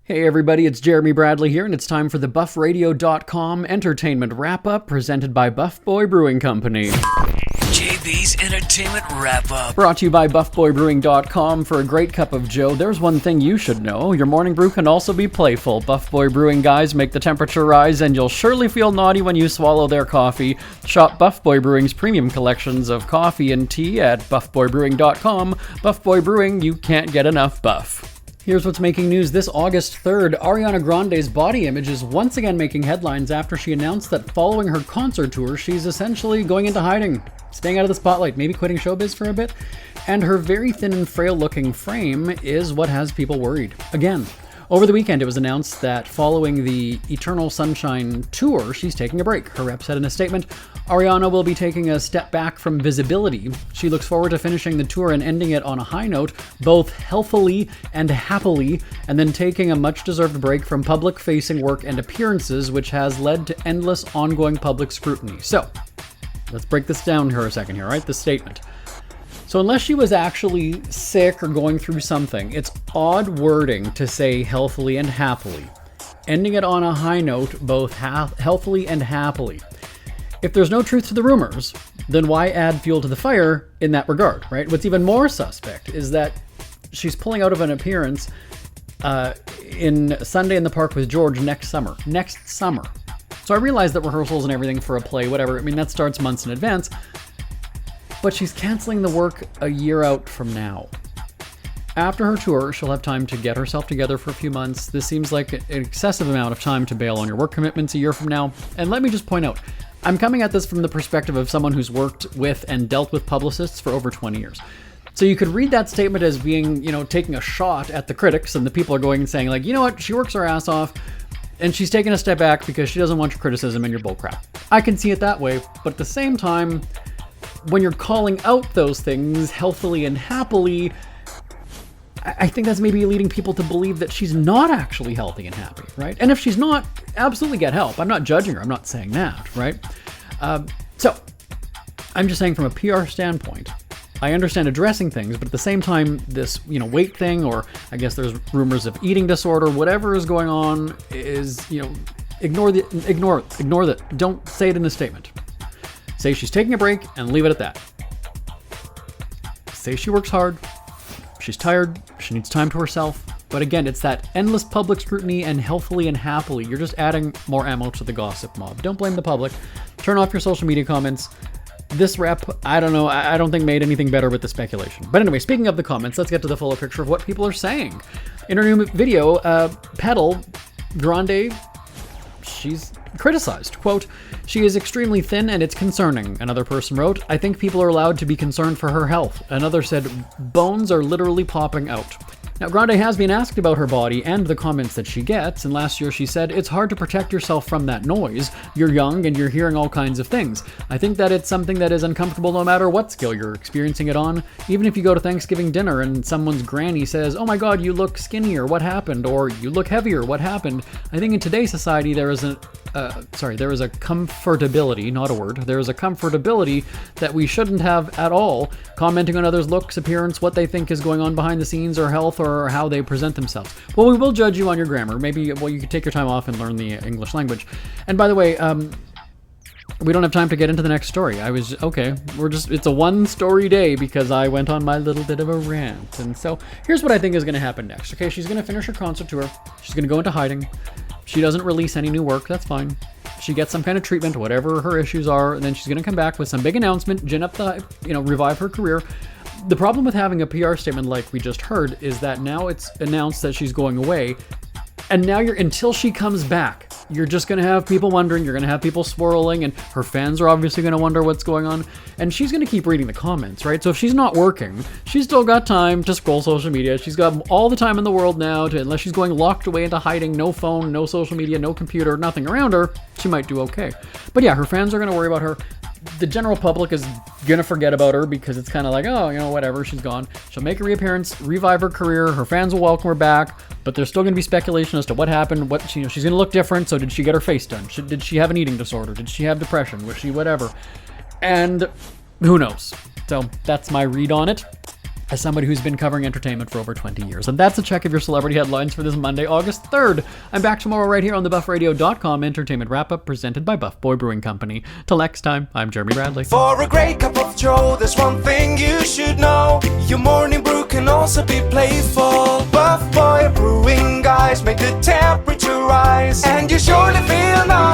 Hey everybody, it's Jeremy Bradley here, and it's time for the BuffRadio.com entertainment wrap-up presented by Buff Boy Brewing Company. JB's Entertainment Wrap-Up. Brought to you by BuffBoyBrewing.com. For a great cup of joe, there's one thing you should know. Your morning brew can also be playful. Buff Boy Brewing guys make the temperature rise, and you'll surely feel naughty when you swallow their coffee. Shop Buff Boy Brewing's premium collections of coffee and tea at BuffBoyBrewing.com. Buff Boy Brewing, you can't get enough buff. Here's what's making news this August 3rd. Ariana Grande's body image is once again making headlines after she announced that following her concert tour, she's essentially going into hiding, staying out of the spotlight, maybe quitting showbiz for a bit. And her very thin and frail looking frame is what has people worried. Again, over the weekend, it was announced that following the Eternal Sunshine tour, she's taking a break. Her rep said in a statement, Ariana will be taking a step back from visibility. She looks forward to finishing the tour and ending it on a high note, both healthily and happily, and then taking a much-deserved break from public-facing work and appearances, which has led to endless ongoing public scrutiny. So, let's break this down here a second here, right? The statement. So unless she was actually sick or going through something, it's odd wording to say healthily and happily. Ending it on a high note, both healthily and happily. If there's no truth to the rumors, then why add fuel to the fire in that regard, right? What's even more suspect is that she's pulling out of an appearance in Sunday in the Park with George next summer. So I realize that rehearsals and everything for a play, whatever, I mean, that starts months in advance. But she's canceling the work a year out from now. After her tour, she'll have time to get herself together for a few months. This seems like an excessive amount of time to bail on your work commitments a year from now. And let me just point out, I'm coming at this from the perspective of someone who's worked with and dealt with publicists for over 20 years. So you could read that statement as being, taking a shot at the critics, and the people are going and saying, like, you know what, she works her ass off, and she's taking a step back because she doesn't want your criticism and your bullcrap. I can see it that way, but at the same time, when you're calling out those things healthily and happily, I think that's maybe leading people to believe that she's not actually healthy and happy, right? And if she's not, absolutely get help. I'm not judging her. I'm not saying that, right? So I'm just saying from a PR standpoint, I understand addressing things, but at the same time, this, weight thing, or I guess there's rumors of eating disorder, whatever is going on is, ignore that. Don't say it in the statement. Say she's taking a break and leave it at that. Say she works hard, she's tired, she needs time to herself. But again, it's that endless public scrutiny and healthily and happily. You're just adding more ammo to the gossip mob. Don't blame the public. Turn off your social media comments. This rep, I don't know, I don't think made anything better with the speculation. But anyway, speaking of the comments, let's get to the fuller picture of what people are saying. In her new video, Petal, Grande, she's criticized. Quote, she is extremely thin and it's concerning. Another person wrote, I think people are allowed to be concerned for her health. Another said, bones are literally popping out. Now, Grande has been asked about her body and the comments that she gets, and last year she said, it's hard to protect yourself from that noise. You're young and you're hearing all kinds of things. I think that it's something that is uncomfortable no matter what scale you're experiencing it on. Even if you go to Thanksgiving dinner and someone's granny says, oh my God, you look skinnier, what happened? Or you look heavier, what happened? I think in today's society there is a comfortability, not a word, there is a comfortability that we shouldn't have at all, commenting on others' looks, appearance, what they think is going on behind the scenes, or health, or how they present themselves. Well, we will judge you on your grammar. Maybe, you could take your time off and learn the English language. And by the way, we don't have time to get into the next story. It's a one-story day because I went on my little bit of a rant. And so here's what I think is going to happen next. Okay, she's going to finish her concert tour. She's going to go into hiding. She doesn't release any new work. That's fine. She gets some kind of treatment, whatever her issues are, and then she's going to come back with some big announcement, gin up the, revive her career. The problem with having a PR statement like we just heard is that now it's announced that she's going away, and now until she comes back, you're just going to have people wondering, you're going to have people swirling, and her fans are obviously going to wonder what's going on, and she's going to keep reading the comments, right? So if she's not working, she's still got time to scroll social media. She's got all the time in the world now, unless she's going locked away into hiding, no phone, no social media, no computer, nothing around her, she might do okay. But yeah, her fans are going to worry about her. The general public is gonna forget about her because it's kind of like, whatever, she's gone. She'll make a reappearance, revive her career, her fans will welcome her back, but there's still gonna be speculation as to what happened, she's gonna look different. So did she get her face done? Did she have an eating disorder? Did she have depression? Was she whatever? And who knows? So that's my read on it. as somebody who's been covering entertainment for over 20 years. And that's a check of your celebrity headlines for this Monday, August 3rd. I'm back tomorrow right here on the BuffRadio.com Entertainment Wrap-Up presented by Buff Boy Brewing Company. Till next time, I'm Jeremy Bradley. For a great cup of joe, there's one thing you should know. Your morning brew can also be playful. Buff Boy Brewing guys make the temperature rise, and you surely feel nice.